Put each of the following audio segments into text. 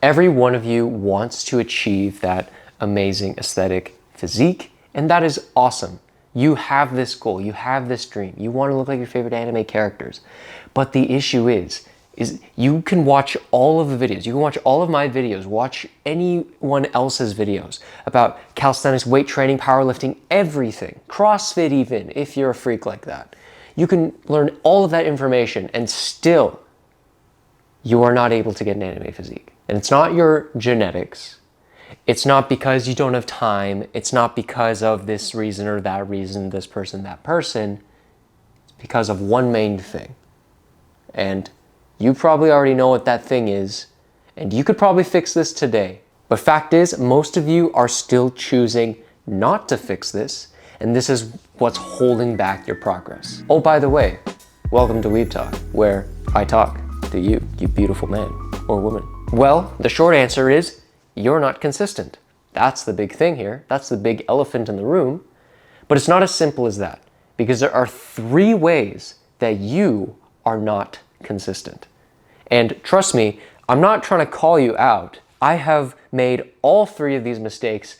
Every one of you wants to achieve that amazing aesthetic physique, and that is awesome. You have this goal, you have this dream, you want to look like your favorite anime characters. But the issue is you can watch all of the videos, you can watch all of my videos, watch anyone else's videos about calisthenics, weight training, powerlifting, everything, CrossFit even, if you're a freak like that. You can learn all of that information and still you are not able to get an anime physique. And it's not your genetics. It's not because you don't have time. It's not because of this reason or that reason, this person, that person. It's because of one main thing. And you probably already know what that thing is. And you could probably fix this today. But fact is, most of you are still choosing not to fix this. And this is what's holding back your progress. Oh, by the way, welcome to Weeb Talk, where I talk to you, you beautiful man or woman. Well, the short answer is you're not consistent. That's the big thing here. That's the big elephant in the room. But it's not as simple as that, because there are 3 ways that you are not consistent. And trust me, I'm not trying to call you out. I have made all 3 of these mistakes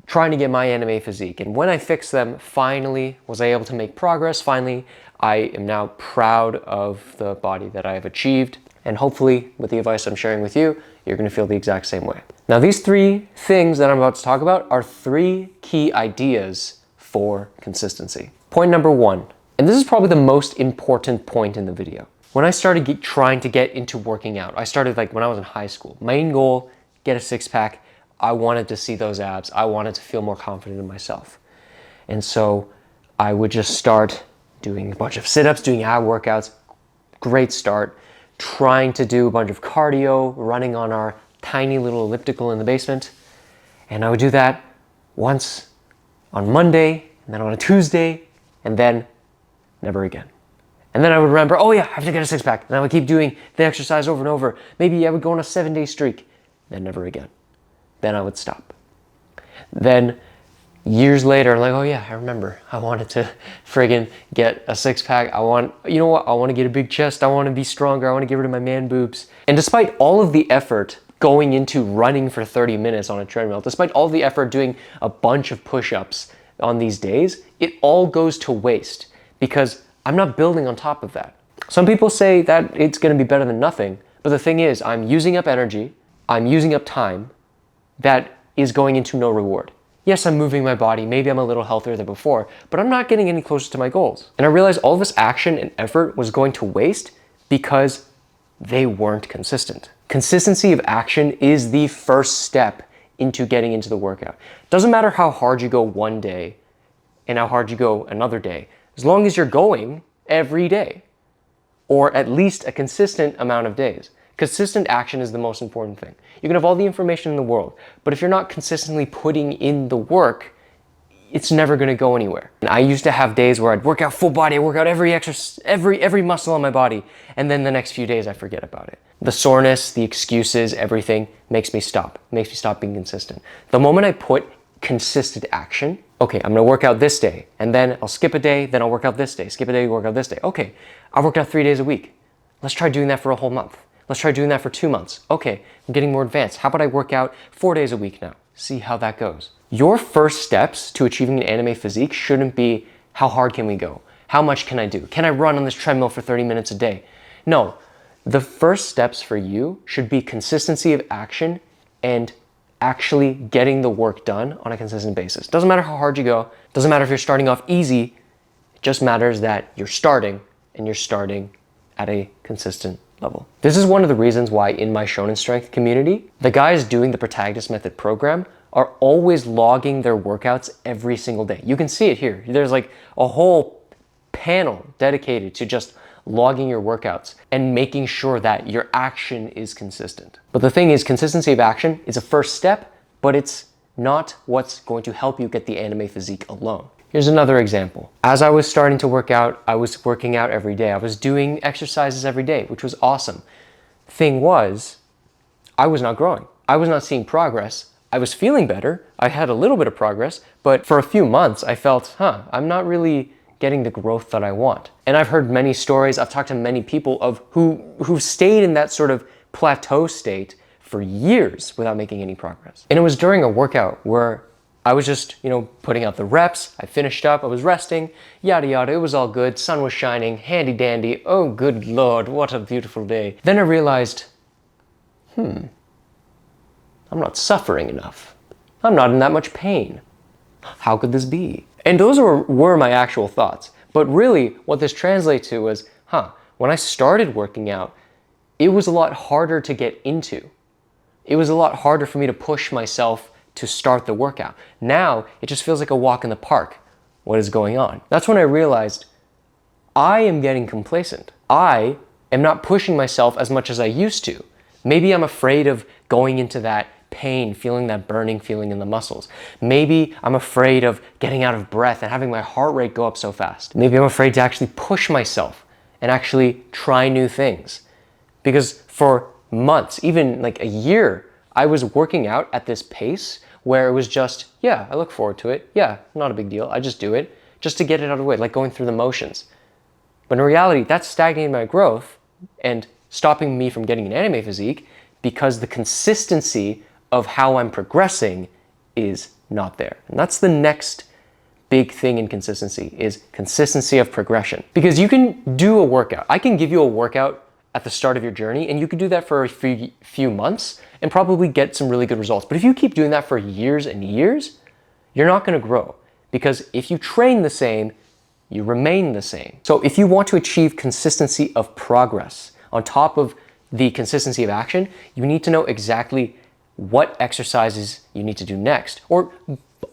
trying to get my anime physique. And when I fixed them, finally was I able to make progress. Finally, I am now proud of the body that I have achieved. And hopefully, with the advice I'm sharing with you, you're going to feel the exact same way. Now, these 3 things that I'm about to talk about are 3 key ideas for consistency. Point number 1, and this is probably the most important point in the video. When I started trying to get into working out, I started like when I was in high school. Main goal, get a 6-pack. I wanted to see those abs. I wanted to feel more confident in myself. And so I would just start doing a bunch of sit-ups, doing ab workouts. Great start. Trying to do a bunch of cardio, running on our tiny little elliptical in the basement. And I would do that once on Monday, and then on a Tuesday, and then never again. And then I would remember, oh yeah, I have to get a 6-pack. And I would keep doing the exercise over and over. Maybe I would go on a 7-day streak, then never again. Then I would stop. Then years later, like, oh yeah, I remember. I wanted to friggin' get a 6-pack. You know what? I want to get a big chest. I want to be stronger. I want to get rid of my man boobs. And despite all of the effort going into running for 30 minutes on a treadmill, despite all the effort doing a bunch of push-ups on these days, it all goes to waste because I'm not building on top of that. Some people say that it's going to be better than nothing, but the thing is, I'm using up energy, I'm using up time that is going into no reward. Yes, I'm moving my body, maybe I'm a little healthier than before, but I'm not getting any closer to my goals. And I realized all this action and effort was going to waste because they weren't consistent. Consistency of action is the first step into getting into the workout. Doesn't matter how hard you go one day and how hard you go another day, as long as you're going every day, or at least a consistent amount of days. Consistent action is the most important thing. You can have all the information in the world, but if you're not consistently putting in the work, it's never going to go anywhere. And I used to have days where I'd work out full body, I'd work out every muscle on my body, and then the next few days I forget about it. The soreness, the excuses, everything makes me stop being consistent. The moment I put consistent action, okay, I'm gonna work out this day, and then I'll skip a day, then I'll work out this day, skip a day, work out this day. Okay, I worked out 3 days a week. Let's try doing that for a whole month. Let's try doing that for 2 months. Okay, I'm getting more advanced. How about I work out 4 days a week now? See how that goes. Your first steps to achieving an anime physique shouldn't be how hard can we go? How much can I do? Can I run on this treadmill for 30 minutes a day? No, the first steps for you should be consistency of action and actually getting the work done on a consistent basis. Doesn't matter how hard you go. Doesn't matter if you're starting off easy. It just matters that you're starting and you're starting at a consistent level. This is one of the reasons why in my Shonen Strength community, the guys doing the Protagonist Method program are always logging their workouts every single day. You can see it here. There's like a whole panel dedicated to just logging your workouts and making sure that your action is consistent. But the thing is, consistency of action is a first step, but it's not what's going to help you get the anime physique alone. Here's another example. As I was starting to work out, I was working out every day. I was doing exercises every day, which was awesome. Thing was, I was not growing. I was not seeing progress. I was feeling better. I had a little bit of progress, but for a few months I felt, I'm not really getting the growth that I want. And I've heard many stories, I've talked to many people of who stayed in that sort of plateau state for years without making any progress. And it was during a workout where I was just, putting out the reps. I finished up, I was resting, yada yada. It was all good. Sun was shining, handy dandy. Oh, good Lord, what a beautiful day. Then I realized, I'm not suffering enough. I'm not in that much pain. How could this be? And those were my actual thoughts. But really, what this translates to was, when I started working out, it was a lot harder to get into. It was a lot harder for me to push myself to start the workout. Now, it just feels like a walk in the park. What is going on? That's when I realized I am getting complacent. I am not pushing myself as much as I used to. Maybe I'm afraid of going into that pain, feeling that burning feeling in the muscles. Maybe I'm afraid of getting out of breath and having my heart rate go up so fast. Maybe I'm afraid to actually push myself and actually try new things. Because for months, even like a year, I was working out at this pace where it was just, yeah, I look forward to it. Yeah, not a big deal. I just do it just to get it out of the way, like going through the motions. But in reality, that's stagnating my growth and stopping me from getting an anime physique because the consistency of how I'm progressing is not there. And that's the next big thing in consistency, is consistency of progression. Because you can do a workout. I can give you a workout at the start of your journey, and you could do that for a few months and probably get some really good results. But if you keep doing that for years and years, you're not gonna grow. Because if you train the same, you remain the same. So if you want to achieve consistency of progress on top of the consistency of action, you need to know exactly what exercises you need to do next. Or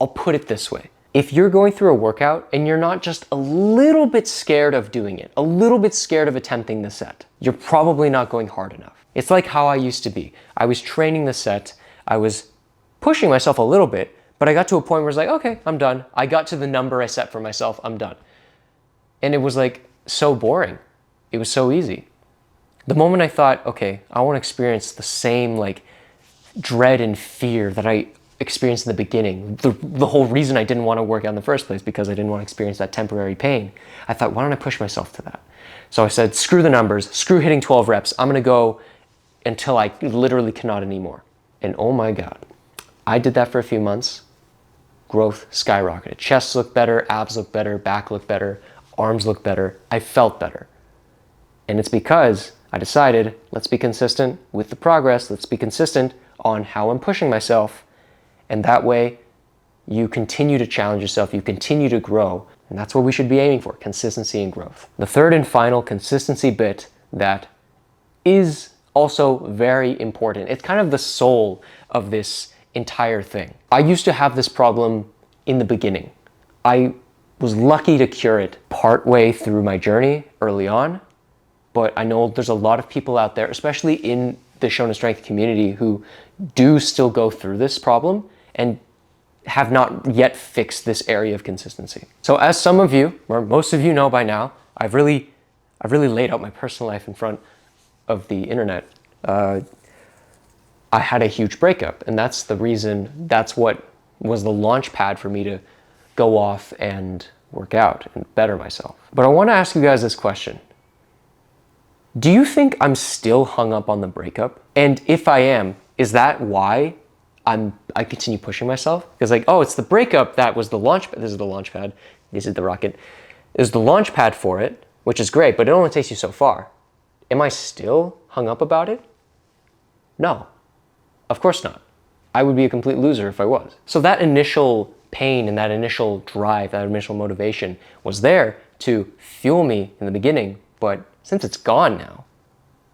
I'll put it this way. If you're going through a workout and you're not just a little bit scared of doing it, a little bit scared of attempting the set, you're probably not going hard enough. It's like how I used to be. I was training the set, I was pushing myself a little bit, but I got to a point where it's like, okay, I'm done. I got to the number I set for myself, I'm done. And it was like so boring. It was so easy. The moment I thought, okay, I want to experience the same like dread and fear that I experienced in the beginning, the whole reason I didn't want to work out in the first place, because I didn't want to experience that temporary pain. I thought, why don't I push myself to that? So I said, screw the numbers, screw hitting 12 reps. I'm going to go until I literally cannot anymore. And oh my God, I did that for a few months. Growth skyrocketed. Chest looked better, abs looked better, back looked better, arms looked better. I felt better. And it's because I decided, let's be consistent with the progress. Let's be consistent on how I'm pushing myself. And that way, you continue to challenge yourself, you continue to grow, and that's what we should be aiming for, consistency and growth. The third and final consistency bit that is also very important, it's kind of the soul of this entire thing. I used to have this problem in the beginning. I was lucky to cure it partway through my journey early on, but I know there's a lot of people out there, especially in the Shonen Strength community, who do still go through this problem and have not yet fixed this area of consistency. So as some of you, or most of you know by now, I've really laid out my personal life in front of the internet. I had a huge breakup, and that's the reason, that's what was the launch pad for me to go off and work out and better myself. But I want to ask you guys this question. Do you think I'm still hung up on the breakup? And if I am, is that why I continue pushing myself? Because like, oh, it's the breakup that was the launch pad. This is the launch pad. This is the rocket. This is the launch pad for it, which is great, but it only takes you so far. Am I still hung up about it? No, of course not. I would be a complete loser if I was. So that initial pain and that initial drive, that initial motivation was there to fuel me in the beginning, but since it's gone now,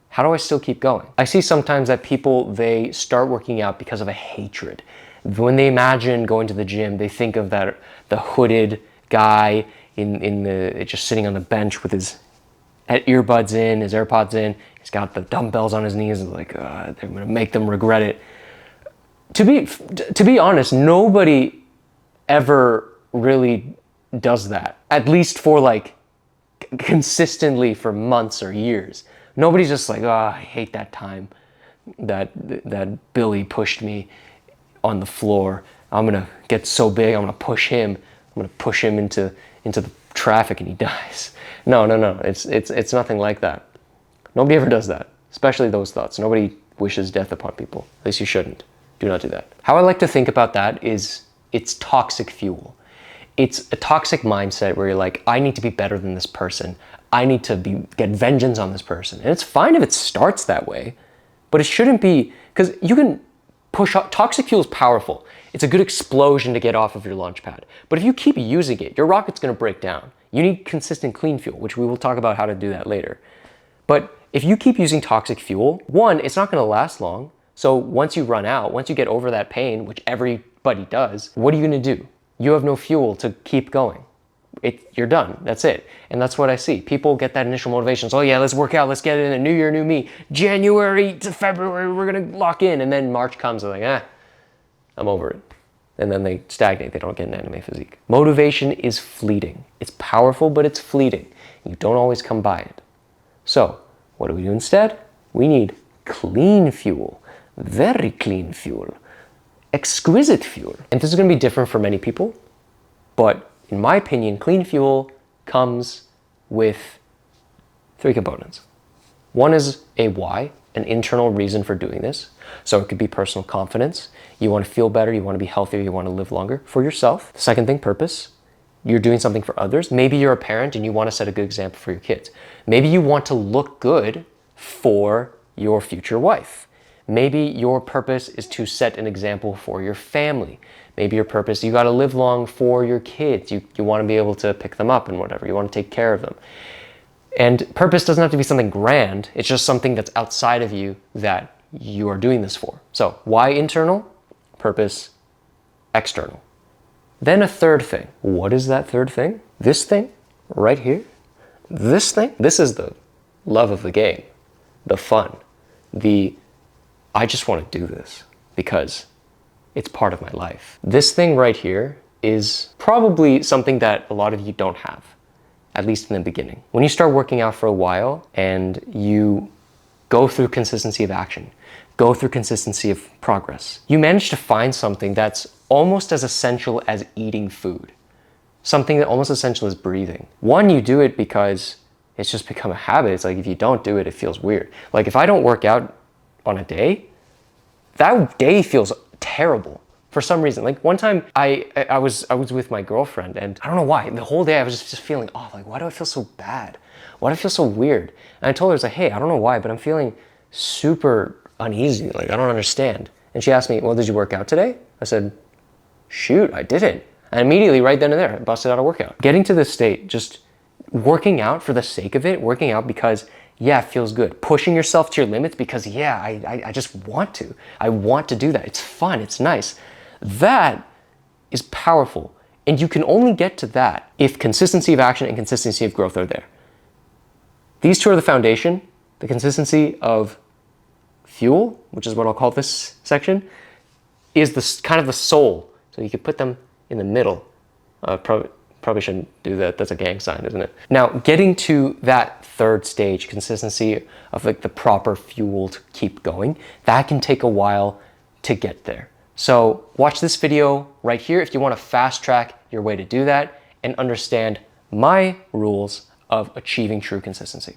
how do I still keep going? I see sometimes that people, they start working out because of a hatred. When they imagine going to the gym, they think of that the hooded guy just sitting on the bench with his earbuds in, his AirPods in. He's got the dumbbells on his knees, and like they're gonna make them regret it. To be honest, nobody ever really does that. At least for like consistently for months or years. Nobody's just like, oh, I hate that time that Billy pushed me on the floor. I'm gonna get so big, I'm gonna push him. I'm gonna push him into the traffic and he dies. No. It's nothing like that. Nobody ever does that, especially those thoughts. Nobody wishes death upon people. At least you shouldn't. Do not do that. How I like to think about that is it's toxic fuel. It's a toxic mindset where you're like, I need to be better than this person. I need to get vengeance on this person. And it's fine if it starts that way, but it shouldn't be, because you can push up. Toxic fuel is powerful. It's a good explosion to get off of your launch pad. But if you keep using it, your rocket's gonna break down. You need consistent clean fuel, which we will talk about how to do that later. But if you keep using toxic fuel, one, it's not gonna last long. So once you run out, once you get over that pain, which everybody does, what are you gonna do? You have no fuel to keep going. You're done, that's it. And that's what I see. People get that initial motivation. So, oh yeah, let's work out, let's get it in a new year, new me. January to February, we're gonna lock in. And then March comes, they're like, I'm over it. And then they stagnate, they don't get an anime physique. Motivation is fleeting. It's powerful, but it's fleeting. You don't always come by it. So, what do we do instead? We need clean fuel, very clean fuel, exquisite fuel. And this is gonna be different for many people, but in my opinion, clean fuel comes with 3 components. One is a why, an internal reason for doing this. So it could be personal confidence. You want to feel better, you want to be healthier, you want to live longer for yourself. The second thing, purpose. You're doing something for others. Maybe you're a parent and you want to set a good example for your kids. Maybe you want to look good for your future wife. Maybe your purpose is to set an example for your family. Maybe your purpose, you got to live long for your kids. You want to be able to pick them up and whatever. You want to take care of them. And purpose doesn't have to be something grand. It's just something that's outside of you that you are doing this for. So why internal? Purpose external. Then a third thing. What is that third thing? This thing right here. This thing. This is the love of the game, the fun, I just want to do this because it's part of my life. This thing right here is probably something that a lot of you don't have, at least in the beginning. When you start working out for a while and you go through consistency of action, go through consistency of progress, you manage to find something that's almost as essential as eating food, something that almost essential as breathing. One, you do it because it's just become a habit. It's like if you don't do it, it feels weird. Like if I don't work out on a day, that day feels terrible for some reason. Like one time I was with my girlfriend and I don't know why, the whole day I was just feeling off. Like, why do I feel so bad? Why do I feel so weird? And I told her, I was like, hey, I don't know why, but I'm feeling super uneasy. Like, I don't understand. And she asked me, well, did you work out today? I said, shoot, I didn't. And immediately right then and there, I busted out a workout. Getting to this state, just working out for the sake of it, working out because yeah, it feels good. Pushing yourself to your limits because yeah, I just want to. I want to do that. It's fun, it's nice. That is powerful. And you can only get to that if consistency of action and consistency of growth are there. These two are the foundation. The consistency of fuel, which is what I'll call this section, is the kind of the soul. So you could put them in the middle. Probably shouldn't do that. That's a gang sign, isn't it? Now, getting to that third stage, consistency of like the proper fuel to keep going, that can take a while to get there. So watch this video right here if you want to fast track your way to do that and understand my rules of achieving true consistency.